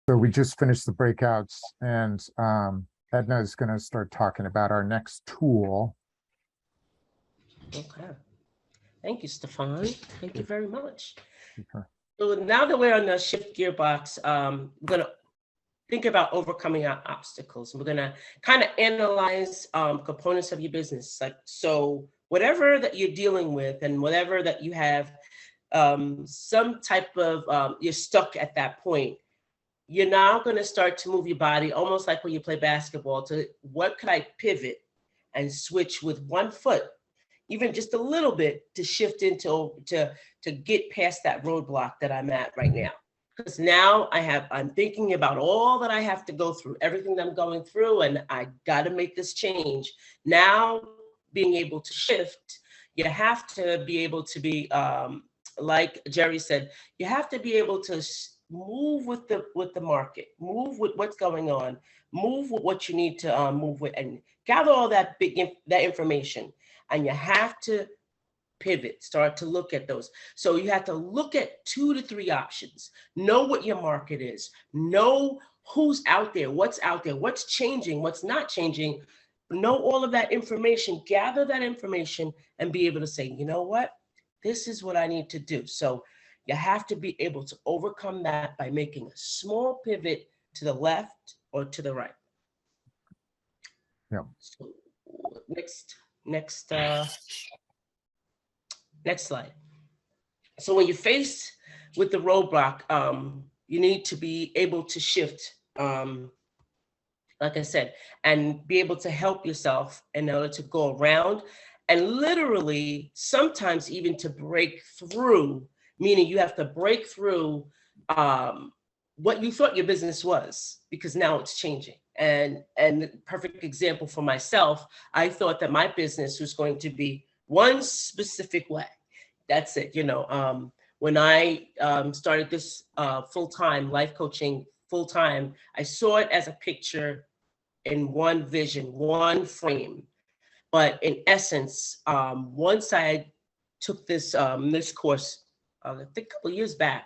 So we just finished the breakouts, and Edna is going to start talking about our next tool. Okay. Thank you, Stefan. Thank you very much. Okay. So now that we're on the shift gearbox, we're going to think about overcoming our obstacles. We're going to kind of analyze components of your business. So whatever that you're dealing with and whatever that you have, some type of, you're stuck at that point. You're now going to start to move your body almost like when you play basketball to what could I pivot and switch with one foot, even just a little bit, to shift into to get past that roadblock that I'm at right now. Because now I'm thinking about all that I have to go through, everything that I'm going through, and I got to make this change. Now, being able to shift, you have to be able to be, like Jerry said, you have to be able to move with the market, move with what's going on, move with what you need to move with, and gather all that that information. And you have to pivot, start to look at those. So you have to look at 2 to 3 options, know what your market is, know who's out there, what's changing, what's not changing, know all of that information, gather that information, and be able to say, you know what, this is what I need to do. So you have to be able to overcome that by making a small pivot to the left or to the right. Yeah. So next slide. So when you're faced with the roadblock, you need to be able to shift, like I said, and be able to help yourself in order to go around, and literally sometimes even to break through, meaning you have to break through what you thought your business was, because now it's changing. And the perfect example for myself, I thought that my business was going to be one specific way. That's it. When I started this full-time life coaching full-time, I saw it as a picture in one vision, one frame. But in essence, once I took this course, I think a couple of years back,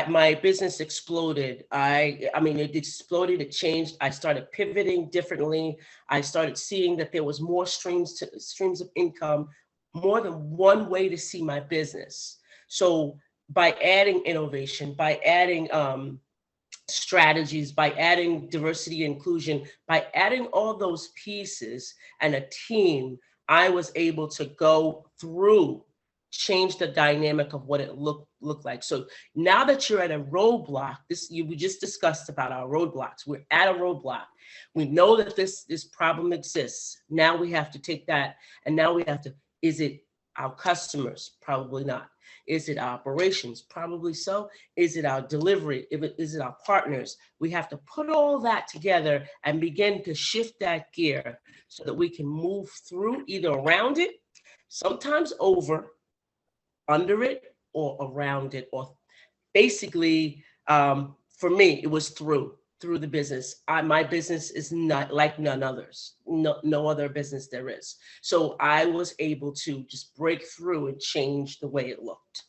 my business exploded. It exploded, it changed. I started pivoting differently. I started seeing that there was more streams of income, more than one way to see my business. So by adding innovation, by adding strategies, by adding diversity and inclusion, by adding all those pieces and a team, I was able to go through, change the dynamic of what it looked like. So now that you're at a roadblock, we just discussed about our roadblocks. We're at a roadblock. We know that this problem exists. Now we have to take that, and now we have to, is it our customers? Probably not. Is it our operations? Probably so. Is it our delivery? Is it our partners? We have to put all that together and begin to shift that gear so that we can move through, either around it, sometimes over, under it, or around it, or basically, for me, it was through the business. My business is not like none others, no other business there is. So I was able to just break through and change the way it looked.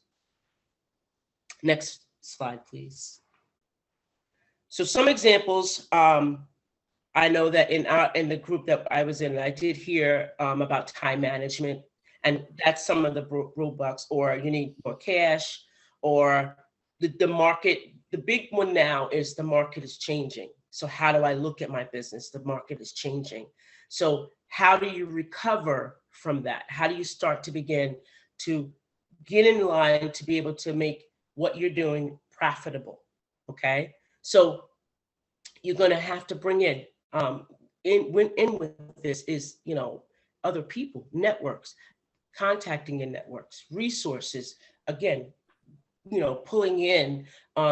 Next slide, please. So some examples. I know that in the group that I was in, I did hear about time management, and that's some of the roadblocks. Or you need more cash, or the market. The big one now is the market is changing. So how do I look at my business? The market is changing. So how do you recover from that? How do you start to begin to get in line to be able to make what you're doing profitable? Okay. So you're going to have to bring in with this is, other people, networks, contacting your networks, resources, again, pulling in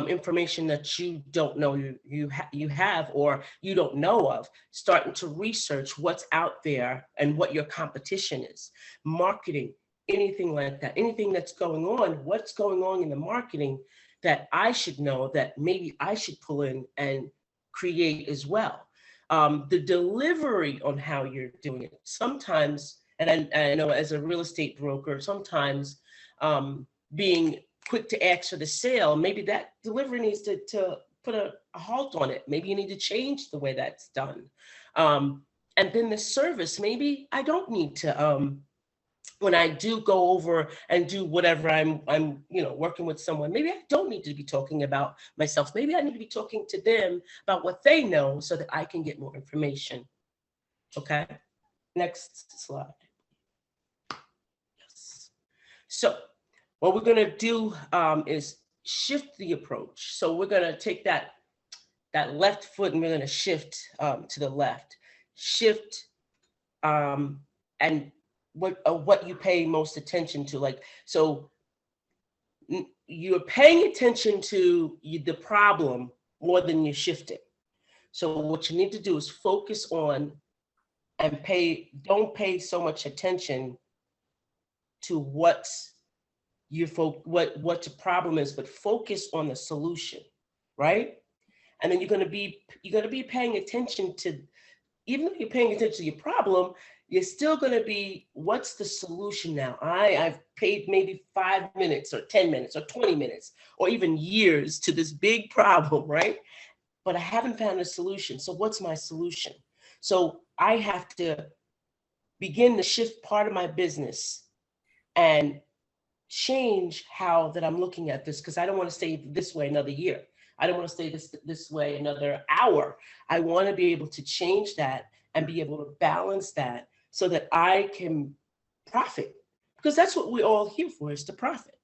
information that you don't know you have, or you don't know of, starting to research what's out there and what your competition is, marketing, anything like that, anything that's going on, what's going on in the marketing that I should know, that maybe I should pull in and create as well. The delivery on how you're doing it. Sometimes And I know as a real estate broker, sometimes being quick to ask for the sale, maybe that delivery needs to put a halt on it. Maybe you need to change the way that's done. And then the service, maybe I don't need to, when I do go over and do whatever I'm working with someone, maybe I don't need to be talking about myself. Maybe I need to be talking to them about what they know so that I can get more information. Okay, next slide. Yes. So what we're gonna do is shift the approach. So we're gonna take that left foot and we're gonna shift to the left. Shift and what you pay most attention to. Like, so you're paying attention to the problem more than you're shifting. So what you need to do is focus on and don't pay so much attention to what the problem is, but focus on the solution, right? And then you're gonna be paying attention to, even though you're paying attention to your problem, you're still going to be, what's the solution now? I've paid maybe 5 minutes or 10 minutes or 20 minutes or even years to this big problem, right? But I haven't found a solution. So what's my solution? So I have to begin to shift part of my business and change how that I'm looking at this, because I don't want to stay this way another year. I don't want to stay this way another hour. I want to be able to change that and be able to balance that so that I can profit, because that's what we're all here for, is to profit.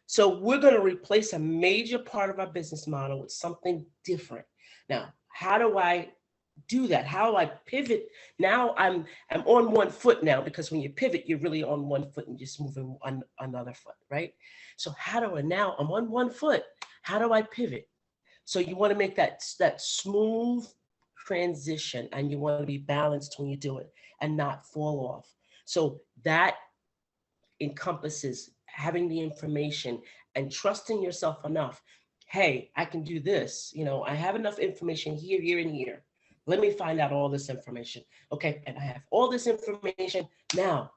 So we're going to replace a major part of our business model with something different. Now, how do I do that? How do I pivot? Now I'm on one foot now, because when you pivot, you're really on one foot and just moving on another foot, right? So how do I, now I'm on one foot, how do I pivot? So you want to make that smooth transition, and you want to be balanced when you do it and not fall off. So that encompasses having the information and trusting yourself enough. Hey, I can do this. I have enough information here, here, and here. Let me find out all this information. Okay, and I have all this information. Now,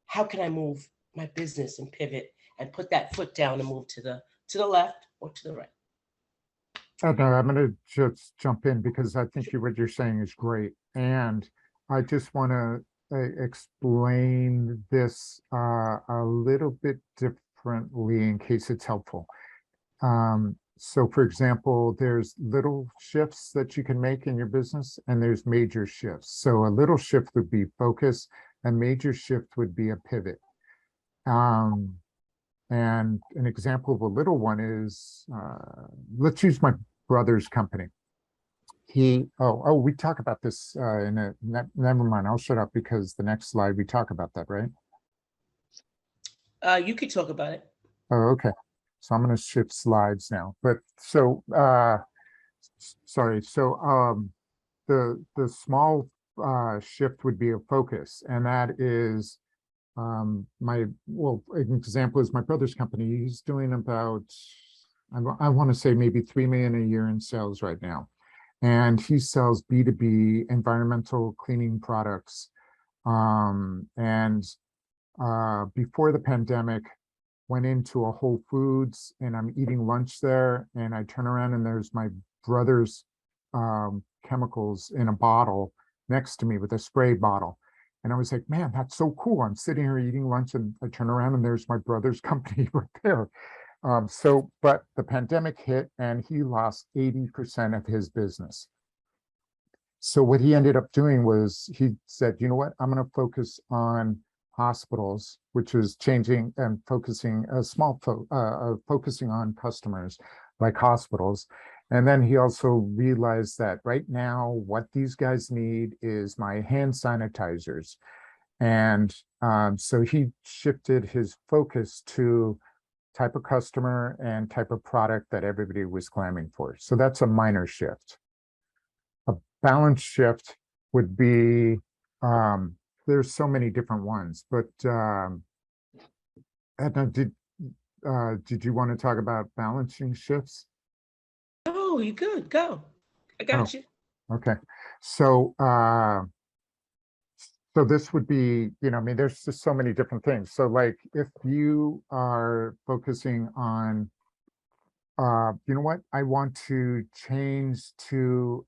how can I move my business and pivot and put that foot down and move to the left or to the right? Oh, no, I'm going to just jump in because I think what you're saying is great. And I just want to explain this a little bit differently in case it's helpful. So for example, there's little shifts that you can make in your business, and there's major shifts. So a little shift would be focus, a major shift would be a pivot. And an example of a little one is, let's use my brother's company. We talk about this never mind, I'll shut up, because the next slide we talk about that, right? You could talk about it. Oh, okay. So I'm going to shift slides now. But so, sorry. So the small shift would be a focus, and that is an example is my brother's company. He's doing about, I want to say maybe 3 million a year in sales right now. And he sells B2B environmental cleaning products. Before the pandemic, went into a Whole Foods, and I'm eating lunch there, and I turn around and there's my brother's chemicals in a bottle next to me with a spray bottle. And I was like, man, that's so cool. I'm sitting here eating lunch, and I turn around and there's my brother's company right there. But the pandemic hit and he lost 80% of his business. So what he ended up doing was he said, you know what, I'm going to focus on hospitals, which is changing and focusing focusing on customers like hospitals. And then he also realized that right now what these guys need is my hand sanitizers. And so he shifted his focus to type of customer and type of product that everybody was clamoring for. So that's a minor shift. A balance shift would be, there's so many different ones, but Edna, did you want to talk about balancing shifts? Oh, you good, go. I got you. Okay. So So this would be, I mean, there's just so many different things. So like if you are focusing on, you know what, I want to change to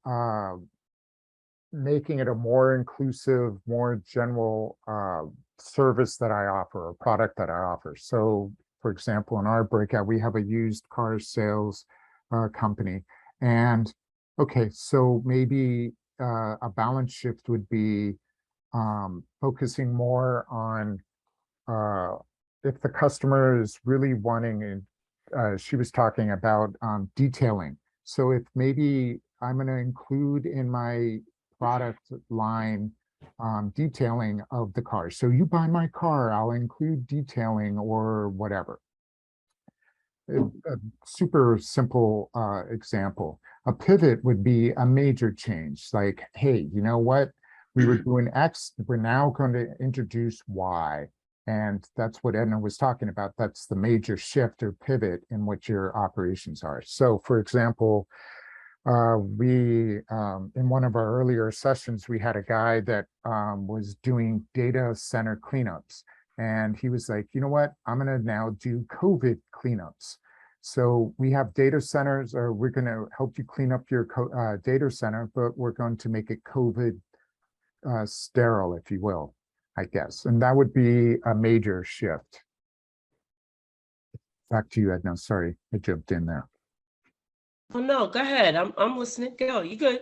making it a more inclusive, more general service that I offer, or product that I offer. So for example, in our breakout, we have a used car sales company. And okay, so maybe a balance shift would be focusing more on uh, if the customer is really wanting, and she was talking about detailing. So if maybe I'm going to include in my product line detailing of the car. So you buy my car, I'll include detailing or whatever. A super simple example. A pivot would be a major change. Like, hey, you know what? We were doing X, we're now going to introduce Y. And that's what Edna was talking about. That's the major shift or pivot in what your operations are. So for example, we in one of our earlier sessions, we had a guy that was doing data center cleanups. And he was like, you know what, I'm going to now do COVID cleanups. So we have data centers, or we're going to help you clean up your data center, but we're going to make it COVID sterile, if you will, I guess. And that would be a major shift. Back to you, Edna. Sorry, I jumped in there. Oh no, go ahead. I'm listening. Go. You good?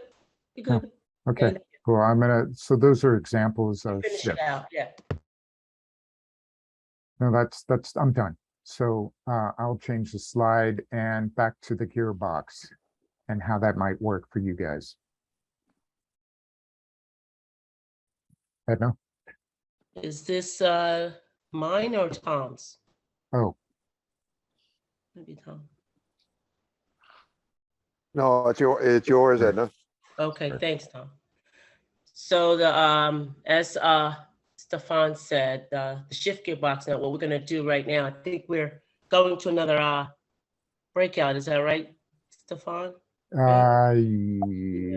You Oh, good? okay, And cool. So those are examples of finish it shifts. out. Yeah. No, I'm done. So I'll change the slide and back to the gearbox and how that might work for you guys. Edna? Is this mine or Tom's? Oh, Maybe Tom. No, it's yours, Edna. Okay, Sure. thanks, Tom. So the as Stefan said, the shift gearbox. Now, what we're gonna do right now, I think we're going to another breakout. Is that right, Stefan?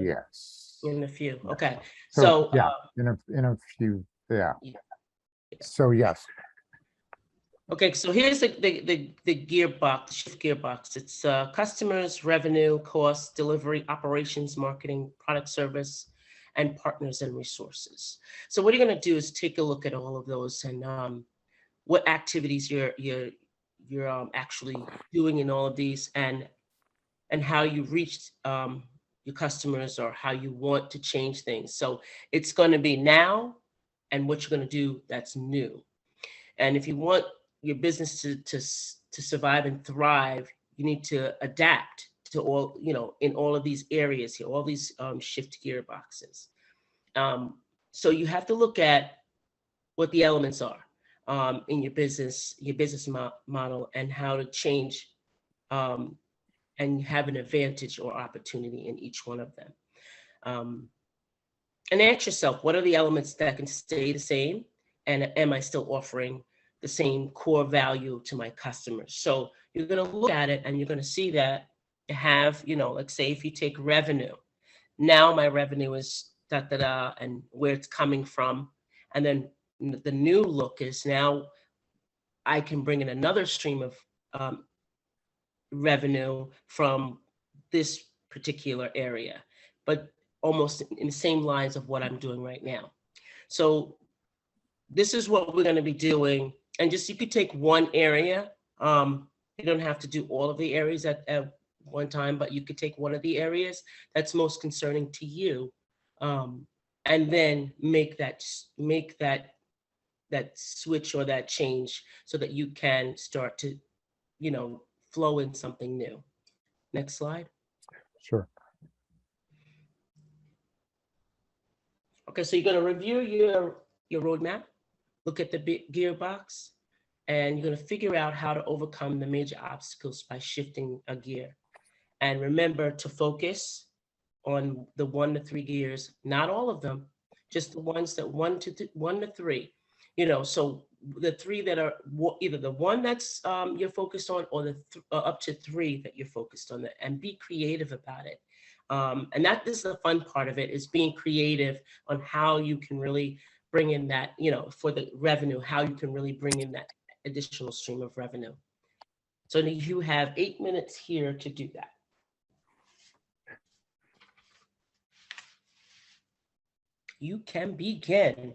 yes. In a few. Okay. So So yeah, in a few, yeah. Yeah. So yes. okay, so here's the gearbox, the shift gearbox. It's customers, revenue, costs, delivery, operations, marketing, product service, and partners and resources. So what you're going to do is take a look at all of those and what activities you're actually doing in all of these, and how you reached your customers, or how you want to change things. So it's going to be now and what you're going to do that's new. And if you want your business to survive and thrive, you need to adapt to all, in all of these areas here, all these shift gearboxes. So you have to look at what the elements are in your business model, and how to change and have an advantage or opportunity in each one of them. And ask yourself, what are the elements that can stay the same? And am I still offering the same core value to my customers? So you're going to look at it and you're going to see that you have, let's say if you take revenue, now my revenue is da da da, and where it's coming from. And then the new look is now I can bring in another stream of revenue from this particular area, but almost in the same lines of what I'm doing right now. So this is what we're going to be doing. And just, you could take one area. You don't have to do all of the areas at one time, but you could take one of the areas that's most concerning to you, and then make that switch or that change so that you can start to, flow in something new. Next slide. Sure. Okay, so you're going to review your roadmap, look at the gearbox, and you're going to figure out how to overcome the major obstacles by shifting a gear. And remember to focus on the 1 to 3 gears, not all of them, just the ones that 1 to 3. So the 3 that are either the one that's you're focused on, or the up to 3 that you're focused on, and be creative about it. And this is the fun part of it, is being creative on how you can really bring in that, for the revenue, how you can really bring in that additional stream of revenue. So you have 8 minutes here to do that. You can begin.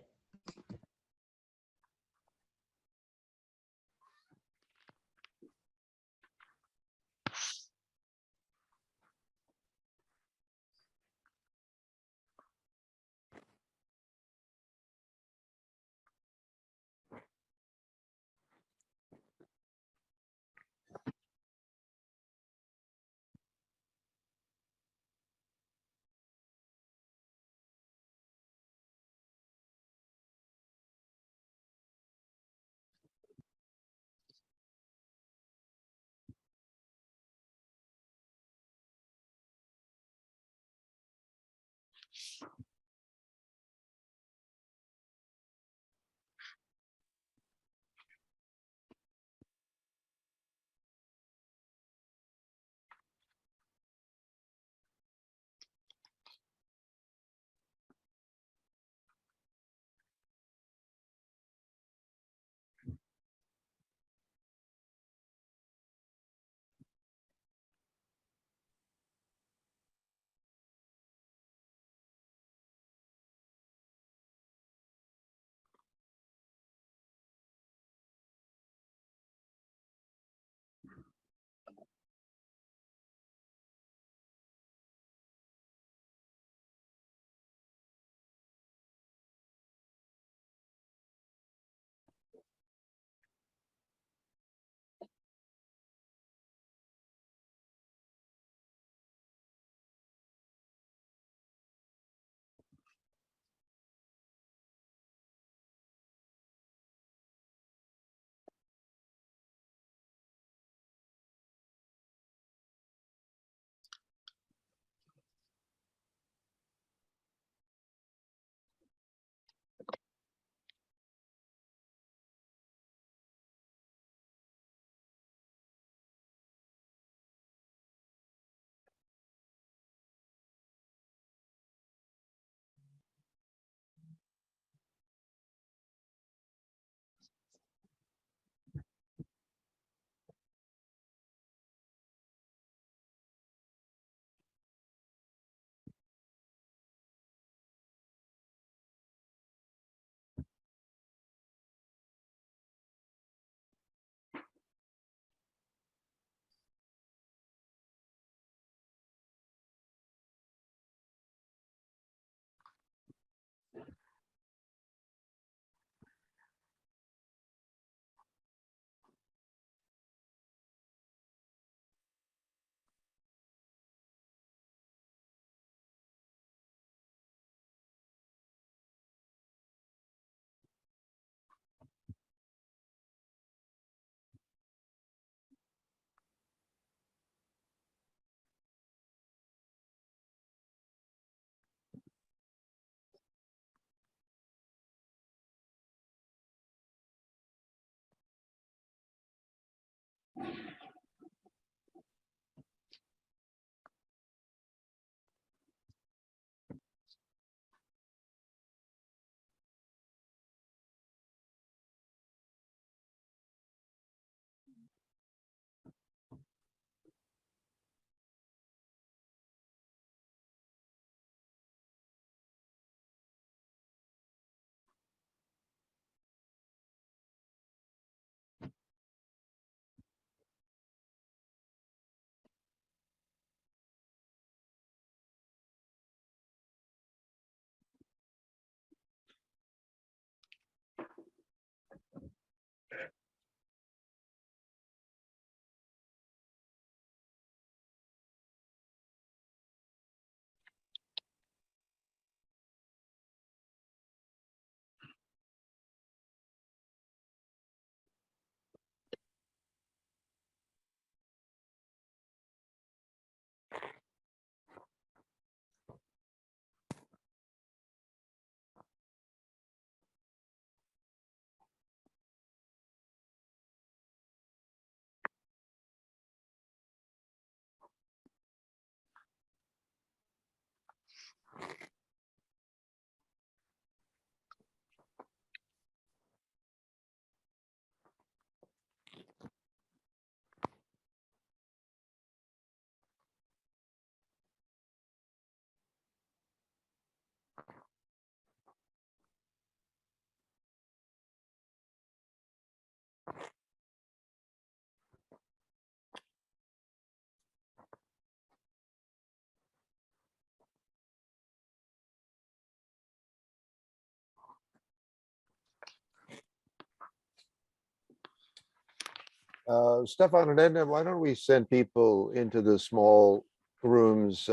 Stefan and Edna, why don't we send people into the small rooms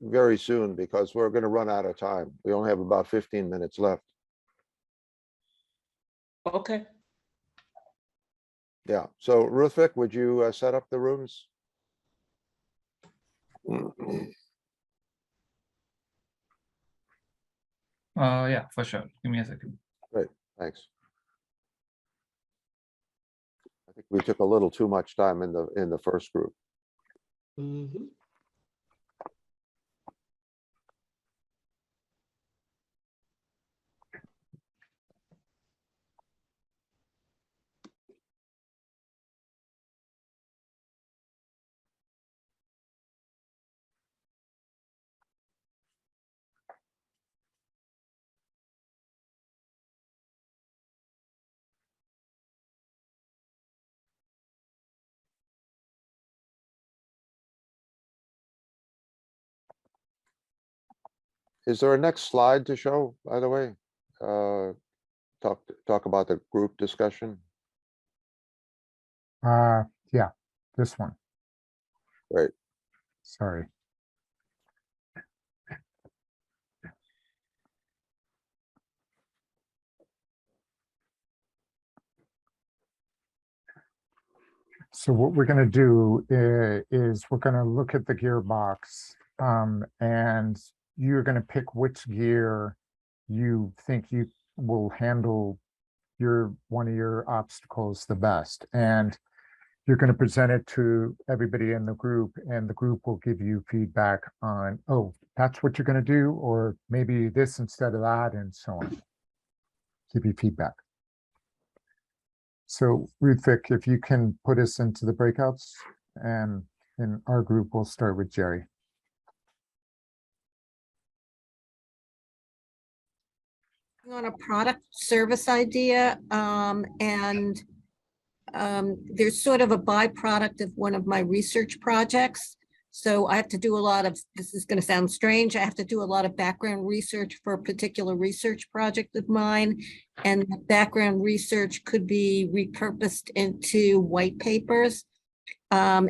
very soon, because we're going to run out of time. We only have about 15 minutes left. Okay. Yeah, so Ruthvik, would you set up the rooms? Yeah, for sure. Give me a second. Great, thanks. I think we took a little too much time in the first group. Mhm. Is there a next slide to show, by the way? Talk about the group discussion. Yeah, this one. Right. Sorry. So what we're going to do is we're going to look at the gearbox, and you're going to pick which gear you think you will handle one of your obstacles the best. And you're going to present it to everybody in the group, and the group will give you feedback on, oh, that's what you're going to do, or maybe this instead of that, and so on. Give you feedback. So Ruthvik, if you can put us into the breakouts, and in our group, we'll start with Jerry. On a product service idea, there's sort of a byproduct of one of my research projects. So I have to do a lot of, this is going to sound strange, I have to do a lot of background research for a particular research project of mine. And that background research could be repurposed into white papers. My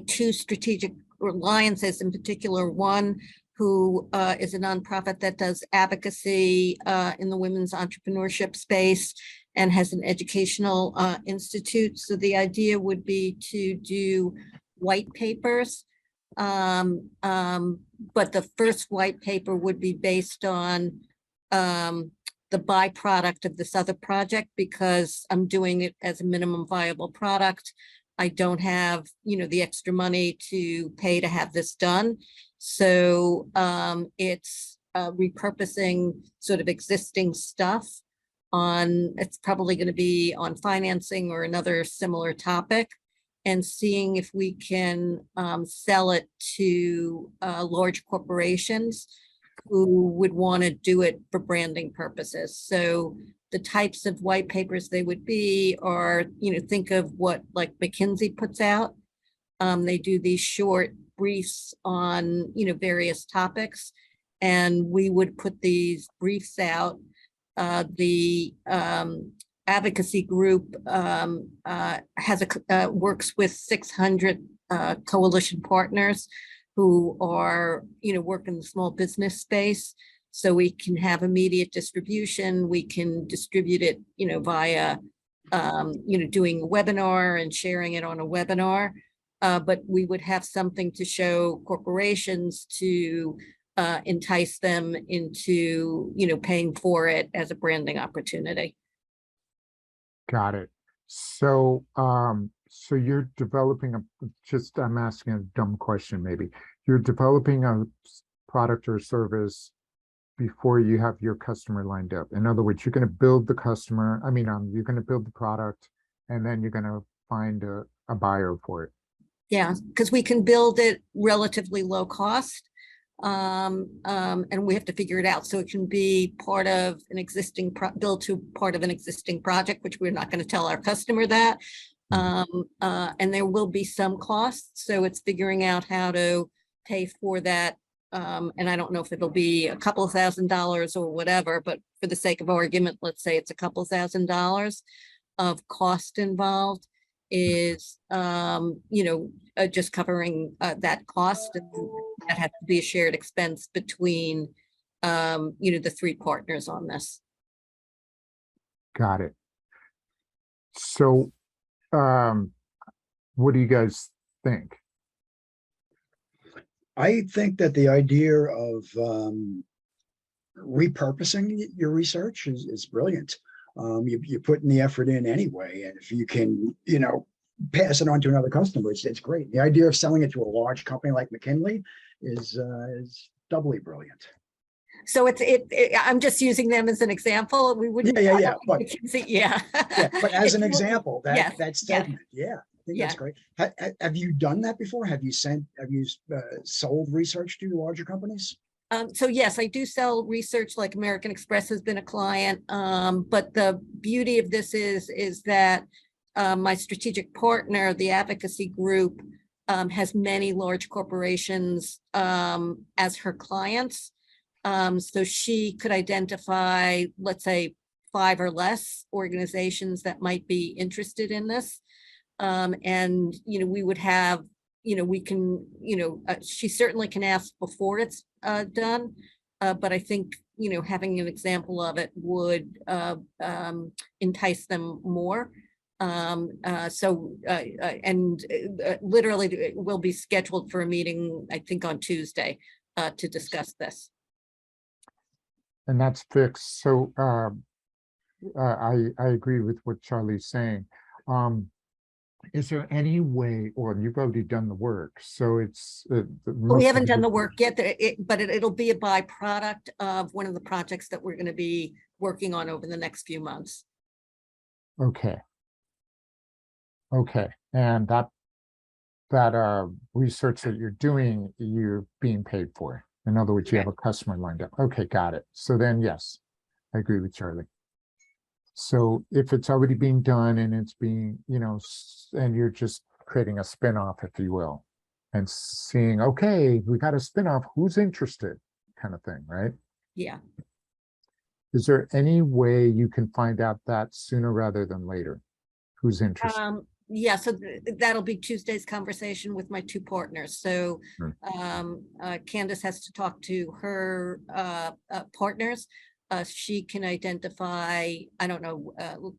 two strategic alliances, in particular, one who is a nonprofit that does advocacy in the women's entrepreneurship space and has an educational institute. So the idea would be to do white papers. But the first white paper would be based on the byproduct of this other project, because I'm doing it as a minimum viable product. I don't have, the extra money to pay to have this done. So it's repurposing sort of existing stuff on, it's probably going to be on financing or another similar topic, and seeing if we can sell it to large corporations who would want to do it for branding purposes. So the types of white papers they would be are, think of what like McKinsey puts out. They do these short briefs on, various topics, and we would put these briefs out. The advocacy group works with 600 coalition partners who are, work in the small business space. So we can have immediate distribution. We can distribute it, via, doing a webinar and sharing it on a webinar. But we would have something to show corporations to entice them into, paying for it as a branding opportunity. Got it. So, so you're developing I'm asking a dumb question, maybe. You're developing a product or service before you have your customer lined up. In other words, you're going to build the customer. You're going to build the product, and then you're going to find a buyer for it. Yeah, because we can build it relatively low cost. And we have to figure it out. So it can be part of an existing build to part of an existing project, which we're not going to tell our customer that. And there will be some costs. So it's figuring out how to pay for that and I don't know if it'll be a couple $1,000s or whatever, but for the sake of argument, let's say it's a couple $1,000s of cost involved, is, just covering that cost. And that has to be a shared expense between, the three partners on this. Got it. So, what do you guys think? I think that the idea of repurposing your research is brilliant. You put in the effort in anyway, and if you can, pass it on to another customer, it's great. The idea of selling it to a large company like McKinley is doubly brilliant. So I'm just using them as an example. We wouldn't. Yeah. But, yeah. but as an It's more- example, yes, that segment, I think that's great. Have you done that before? Have you sold research to larger companies? So yes, I do sell research, like American Express has been a client. But the beauty of this is that my strategic partner, the advocacy group, has many large corporations as her clients. So she could identify, let's say, 5 or less organizations that might be interested in this. And, we would have, we can, she certainly can ask before it's done. But I think, having an example of it would entice them more. Literally it will be scheduled for a meeting, I think on Tuesday, to discuss this. And that's fixed. So, I agree with what Charlie's saying. Is there any way, or you've already done the work, so it's. We haven't done the work yet, but it'll be a byproduct of one of the projects that we're going to be working on over the next few months. Okay. Okay, and that research that you're doing, you're being paid for. In other words, you have a customer lined up. Okay, got it. So then, yes, I agree with Charlie. So if it's already being done and it's being, and you're just creating a spinoff, if you will, and seeing, okay, we got a spinoff, who's interested, kind of thing, right? Yeah. Is there any way you can find out that sooner rather than later? Who's interested? Yeah, so that'll be Tuesday's conversation with my two partners. So Candace has to talk to her partners. She can identify, I don't know,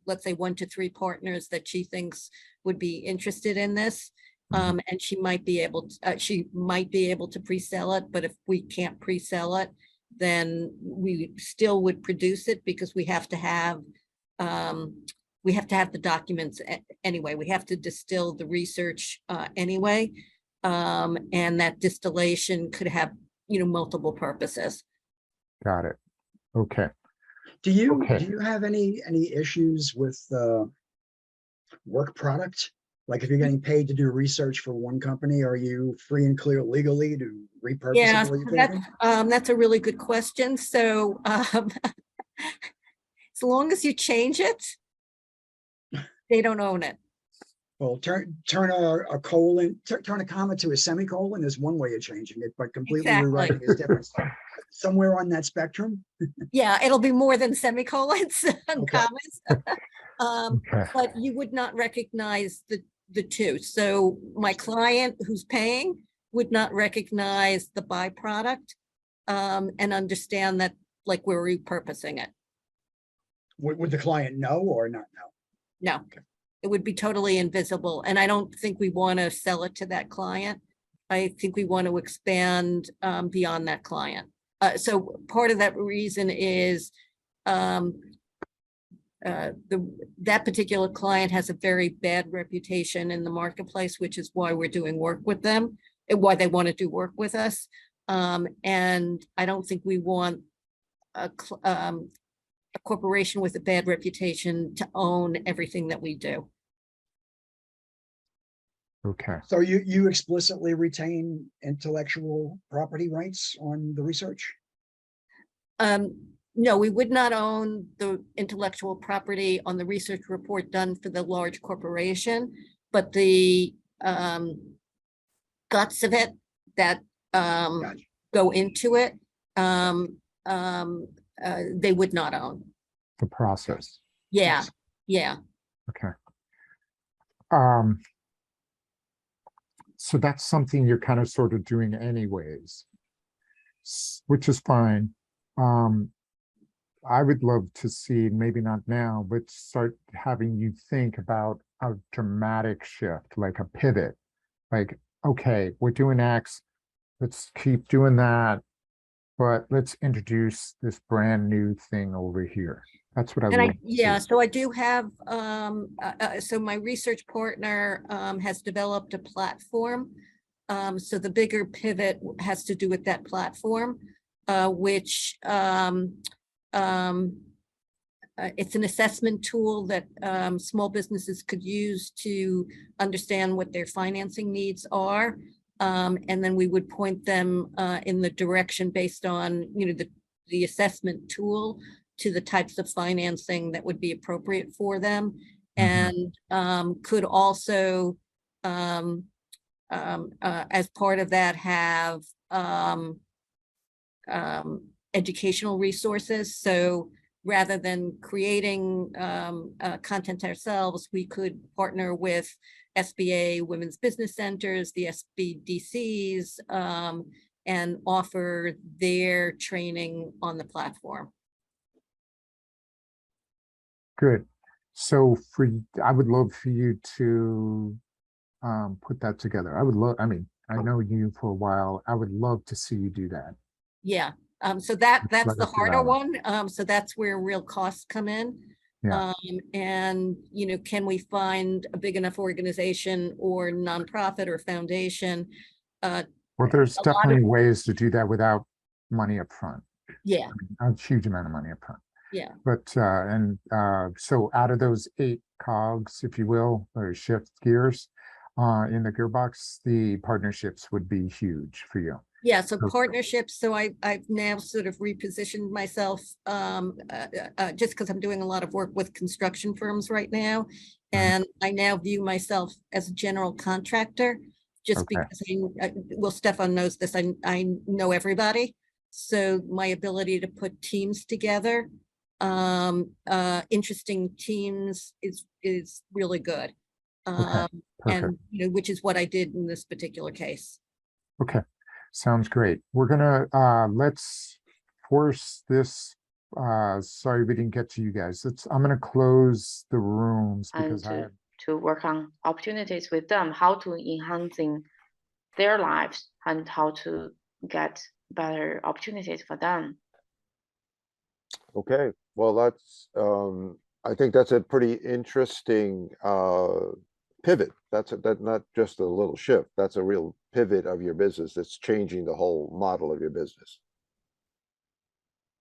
let's say 1 to 3 partners that she thinks would be interested in this. And she might be able to pre-sell it, but if we can't pre-sell it, then we still would produce it, because we have to have the documents anyway. We have to distill the research anyway. And that distillation could have, multiple purposes. Got it. Okay. Do you have any issues with work product? Like if you're getting paid to do research for one company, are you free and clear legally to repurpose Yeah, it? The way you that's a really good question. So as long as you change it, they don't own it. Well, turn a colon, turn a comma to a semicolon is one way of changing it, but completely Exactly. rewriting is different. Somewhere on that spectrum. Yeah, it'll be more than semicolons and Okay. commas. Okay. But you would not recognize the two. So my client who's paying would not recognize the byproduct and understand that, like, we're repurposing it. Would the client know or not know? No, Okay. It would be totally invisible. And I don't think we want to sell it to that client. I think we want to expand beyond that client. So part of that reason is that particular client has a very bad reputation in the marketplace, which is why we're doing work with them, and why they want to do work with us. And I don't think we want a corporation with a bad reputation to own everything that we do. Okay. So you explicitly retain intellectual property rights on the research? No, we would not own the intellectual property on the research report done for the large corporation, but the guts of it, that Gotcha. go into it, they would not own. The process. Yeah, yeah. Okay. So that's something you're kind of sort of doing anyways, which is fine. I would love to see, maybe not now, but start having you think about a dramatic shift, like a pivot. Like, okay, we're doing X, let's keep doing that, but let's introduce this brand new thing over here. That's what I And love to yeah, see. so I do have, so my research partner has developed a platform. So the bigger pivot has to do with that platform, which it's an assessment tool that small businesses could use to understand what their financing needs are. And then we would point them in the direction based on, the assessment tool to the types of financing that would be appropriate for them. Mhm. And could also, as part of that, have educational resources. So rather than creating content ourselves, we could partner with SBA Women's Business Centers, the SBDCs, and offer their training on the platform. Good. So I would love for you to put that together. I would love, I mean, I know you for a while. I would love to see you do that. Yeah, so that's right the up your harder alley. one. So that's where real costs come in. Yeah. And, can we find a big enough organization or nonprofit or foundation? Well, there's A lot of- definitely ways to do that without money up front. Yeah, A huge amount of money up front. yeah. But so out of those 8 cogs, if you will, or shift gears in the gearbox, the partnerships would be huge for you. Yeah, so Okay. partnerships, so I've now sort of repositioned myself, just because I'm doing a lot of work with construction firms right now. And I now view myself as a general contractor, just Okay. because well, Stefan knows this, I know everybody. So my ability to put teams together, interesting teams is really good. Perfect. And, which is what I did in this particular case. Okay, sounds great. We're gonna let's force this. Sorry we didn't get to you guys. I'm gonna close the rooms and because I to work on opportunities with them, how to enhancing their lives and how to get better opportunities for them. Okay, well, that's, I think that's a pretty interesting pivot. That's not just a little shift. That's a real pivot of your business. That's changing the whole model of your business.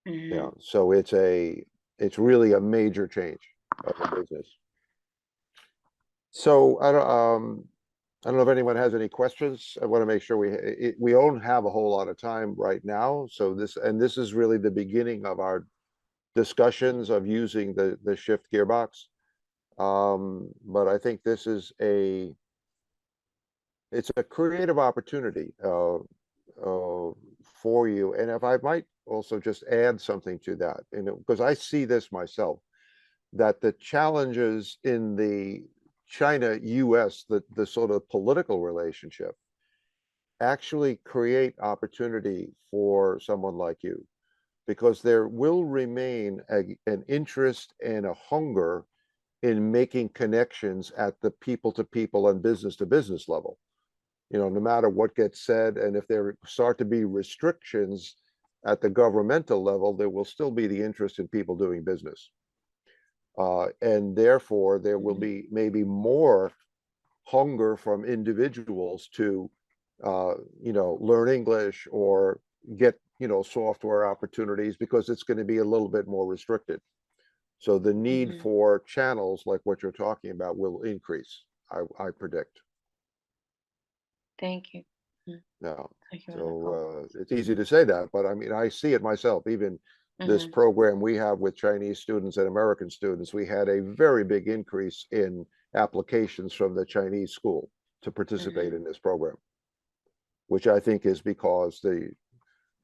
Mhm. Yeah, so it's really a major change of the business. So I don't know if anyone has any questions. I want to make sure we don't have a whole lot of time right now. So this is really the beginning of our discussions of using the shift gearbox. But I think this is it's a creative opportunity for you. And if I might also just add something to that, because I see this myself, that the challenges in the China-US, the sort of political relationship, actually create opportunity for someone like you, because there will remain an interest and a hunger in making connections at the people-to-people and business-to-business level. No matter what gets said, and if there start to be restrictions at the governmental level, there will still be the interest in people doing business. And therefore, there will be maybe more hunger from individuals to, learn English or get, software opportunities, because it's going to be a little bit more restricted. So the need Mhm. for channels like what you're talking about will increase, I predict. Thank you. Yeah. Thank you for the call. So it's easy to say that, but I mean, I see it myself. Even this Mhm. program we have with Chinese students and American students, we had a very big increase in applications from the Chinese school to participate in this program, which I think is because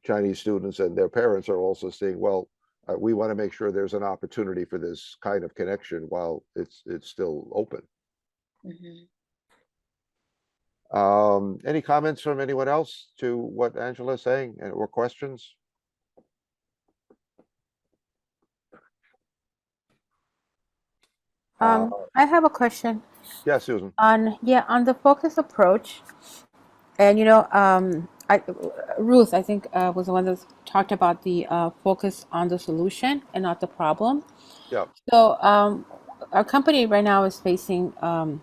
Chinese students and their parents are also saying, well, we want to make sure there's an opportunity for this kind of connection while it's still open. Mhm. Any comments from anyone else to what Angela is saying or questions? I have a question Yeah, Susan. on the focus approach, and Ruth, I think was the one that talked about the focus on the solution and not the problem. Yeah. So our company right now is facing a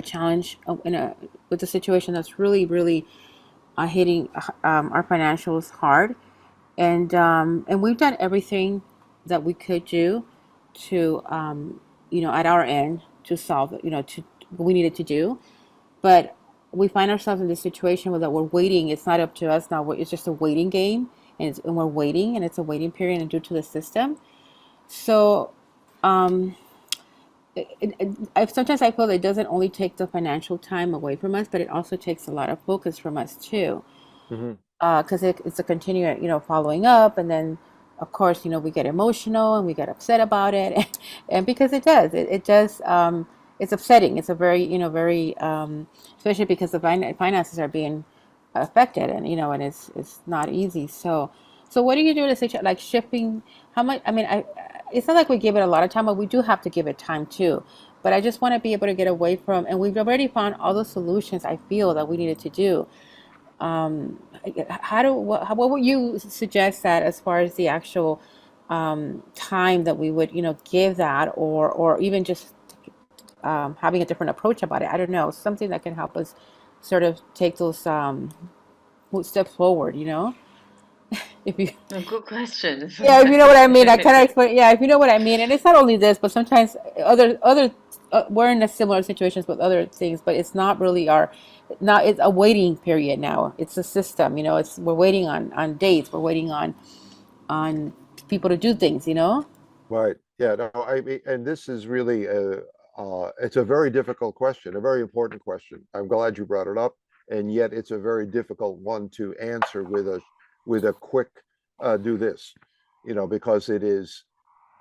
challenge with a situation that's really, really hitting our financials hard, and we've done everything that we could do to at our end to solve to what we needed to do, but we find ourselves in this situation where that we're waiting. It's not up to us now. It's just a waiting game, and we're waiting, and it's a waiting period, and due to the system. So sometimes I feel that it doesn't only take the financial time away from us, but it also takes a lot of focus from us too. Mhm. Because it's a continuing, following up, and then of course, we get emotional and we get upset about it, and because it does, it's upsetting. It's a very, very, especially because the finances are being affected, and it's not easy. So what do you do to say like shipping? How much? I mean, it's not like we give it a lot of time, but we do have to give it time too. But I just want to be able to get away from, and we've already found all the solutions I feel that we needed to do. What would you suggest that as far as the actual time that we would give that, or even just having a different approach about it? I don't know, something that can help us sort of take those steps forward, if you A good question. yeah, if you know what I mean. I kind of explain. Yeah, if you know what I mean. And it's not only this, but sometimes other we're in a similar situations with other things, but it's not really not. It's a waiting period now. It's a system. We're waiting on dates. We're waiting on people to do things. Right. Yeah. No, I mean, and this is really it's a very difficult question, a very important question. I'm glad you brought it up, and yet it's a very difficult one to answer with a quick do this, because it is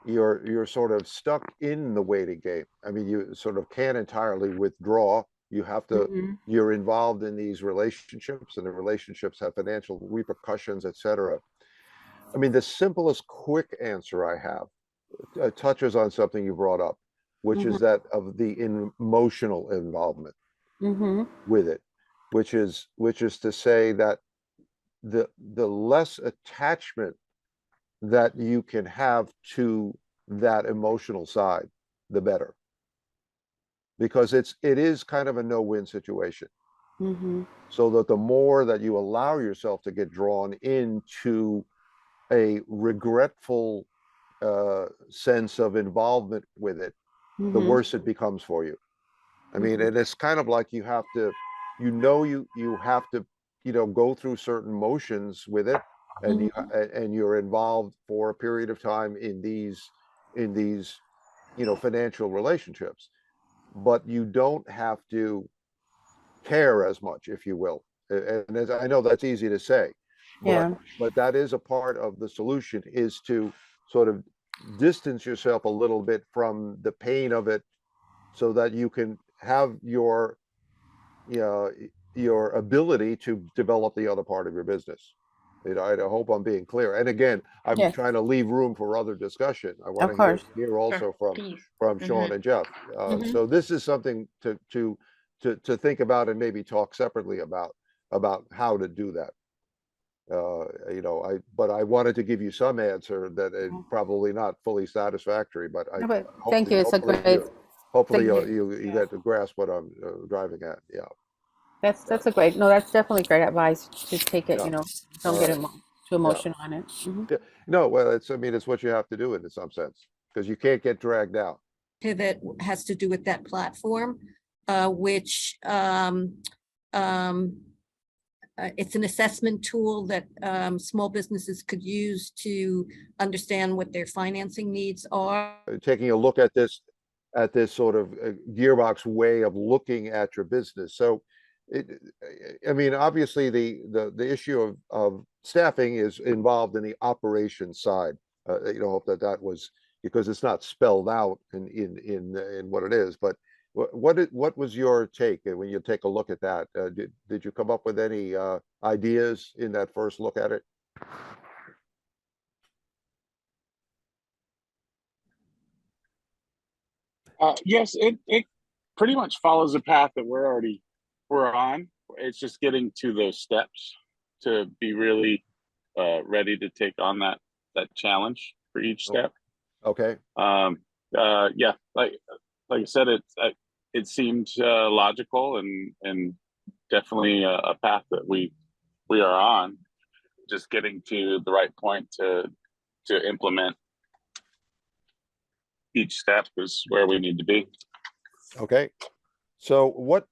you're sort of stuck in the waiting game. I mean, you sort of can't entirely withdraw. You have to. Mm-hmm. You're involved in these relationships, and the relationships have financial repercussions, etc. I mean, the simplest quick answer I have touches on something you brought up, which Mm-hmm. is that of the emotional involvement Mm-hmm. with it, which is to say that the less attachment that you can have to that emotional side, the better, because it is kind of a no-win situation. Mm-hmm. So that the more that you allow yourself to get drawn into a regretful sense of involvement with it, the Mm-hmm. worse it becomes for you. I mean, and it's kind of like you have to, you have to, go through certain motions with it, and and you're involved for a period of time in these financial relationships, but you don't have to care as much, if you will. And as I know that's easy to say, but Yeah. that is a part of the solution, is to sort of distance yourself a little bit from the pain of it, so that you can have your ability to develop the other part of your business. I hope I'm being clear. And again, I'm Yes. trying to leave room for other discussion. I want Of to hear course. also from Please. Sean and Jeff. Mm-hmm. So this is something to think about and maybe talk separately about how to do that. But I wanted to give you some answer that is probably not fully satisfactory, but No, but thank hopefully you. It's a great. hopefully Thank you get to grasp what I'm driving at. Yeah. That's a great. No, that's definitely great advice to take it. Yeah. Don't All get right. too Yeah. emotional on it. Mm-hmm. Yeah. No, well, I mean, it's what you have to do in some sense, because you can't get dragged out. Pivot has to do with that platform, which it's an assessment tool that small businesses could use to understand what their financing needs are. Taking a look at this sort of gearbox way of looking at your business. So I mean, obviously the issue of staffing is involved in the operations side. You know, hope that was because it's not spelled out in what it is, but what was your take when you take a look at that? Did you come up with any ideas in that first look at it? Yes, it pretty much follows a path that we're on. It's just getting to those steps to be really ready to take on that challenge for each step. Okay. Yeah, like I said, it seemed logical and definitely a path that we are on. Just getting to the right point to implement each step is where we need to be. Okay. So what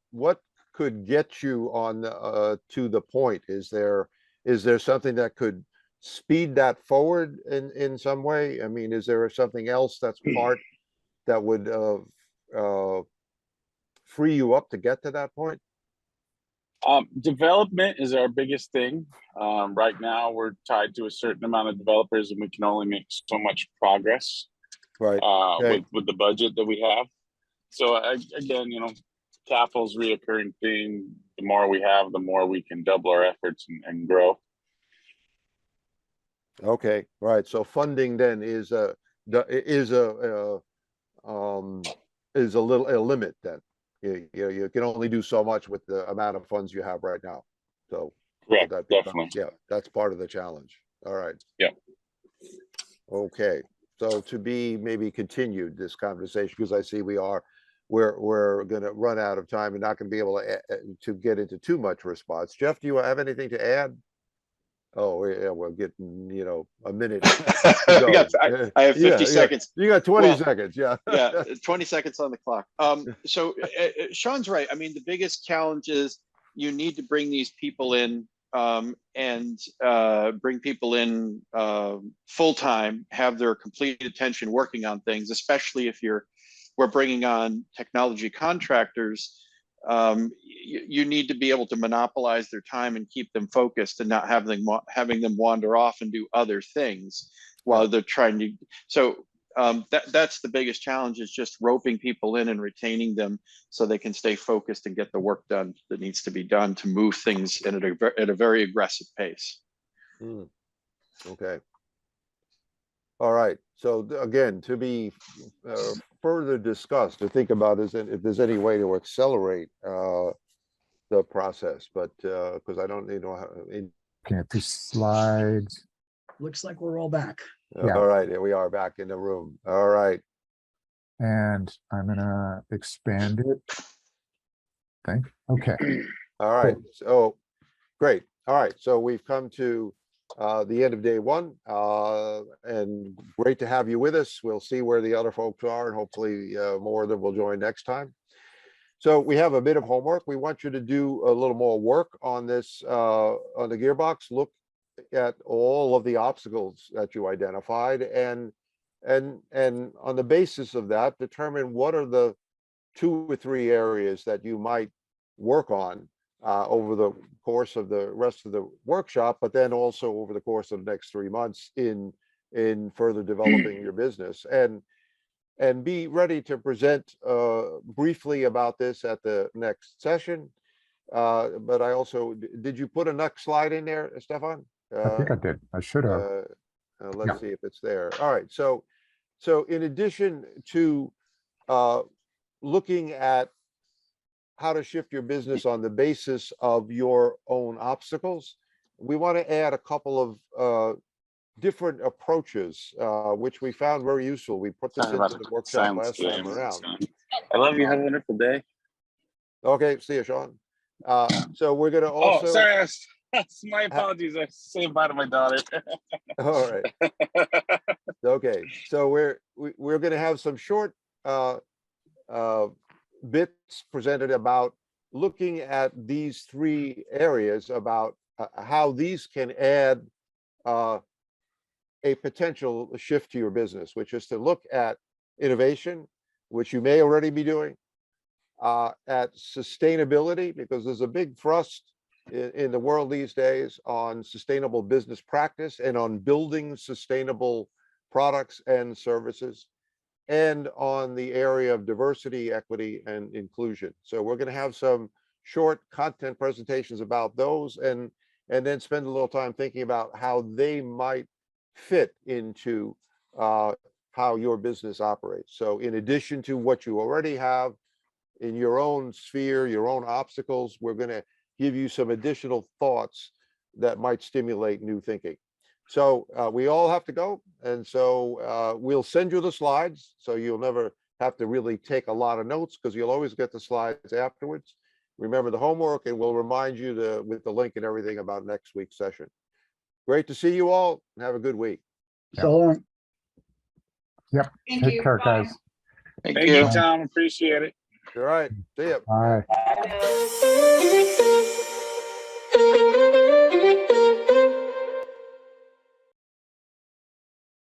could get you on to the point? Is there something that could speed that forward in some way? I mean, is there something else that's part that would free you up to get to that point? Development is our biggest thing. Right now, we're tied to a certain amount of developers, and we can only make so much progress Right. Okay. with the budget that we have. So again, you know, capital's reoccurring thing. The more we have, the more we can double our efforts and grow. Okay. Right. So funding then is a limit then. You can only do so much with the amount of funds you have right now. So Correct, that becomes, definitely. yeah, that's part of the challenge. All right. Yeah. Okay. So to be maybe continued this conversation, because I see we're going to run out of time and not going to be able to get into too much response. Jeff, do you have anything to add? Oh, yeah, we're getting, you know, a minute. I have 50 seconds. You got 20 Well, seconds. Yeah. Yeah, 20 seconds on the clock. So Sean's right. I mean, the biggest challenge is you need to bring these people in and bring people in full time, have their complete attention working on things, especially if we're bringing on technology contractors. You need to be able to monopolize their time and keep them focused and not having them wander off and do other things while they're trying to. So that's the biggest challenge, is just roping people in and retaining them so they can stay focused and get the work done that needs to be done to move things at a very aggressive pace. Okay. All right. So again, to be further discussed, to think about is if there's any way to accelerate the process, but because I don't know how. Looking at these slides. Looks like we're all back. Yeah. All right, here we are back in the room. All right. And I'm gonna expand it. Okay. All right. So great. All right. So we've come to the end of day one, and great to have you with us. We'll see where the other folks are, and hopefully more of them will join next time. So we have a bit of homework. We want you to do a little more work on this, on the gearbox. Look at all of the obstacles that you identified, and on the basis of that, determine what are the 2 or 3 areas that you might work on over the course of the rest of the workshop, but then also over the course of the next 3 months in further developing your business, and be ready to present briefly about this at the next session. But I also, did you put a next slide in there, Stefan? I think I did. I should have. Let's see if it's there. All right. So in addition to looking at how to shift your business on the basis of your own obstacles, we want to add a couple of different approaches, which we found very useful. We put this into the workshop last time around. I love you. Have a wonderful day. Okay. See you, Sean. So we're going to also. Oh, sorry. My apologies. I say bye to my daughter. All right. Okay. So we're going to have some short bits presented about looking at these 3 areas, about how these can add a potential shift to your business, which is to look at innovation, which you may already be doing, at sustainability, because there's a big thrust in the world these days on sustainable business practice and on building sustainable products and services, and on the area of diversity, equity, and inclusion. So we're going to have some short content presentations about those, and then spend a little time thinking about how they might fit into how your business operates. So in addition to what you already have in your own sphere, your own obstacles, we're going to give you some additional thoughts that might stimulate new thinking. So we all have to go. And so we'll send you the slides, so you'll never have to really take a lot of notes, because you'll always get the slides afterwards. Remember the homework, and we'll remind you with the link and everything about next week's session. Great to see you all, and have a good week. So long. Yep. Take care, guys. Thank Thank you, Tom. Appreciate it. All right, see ya. Bye. Bye now.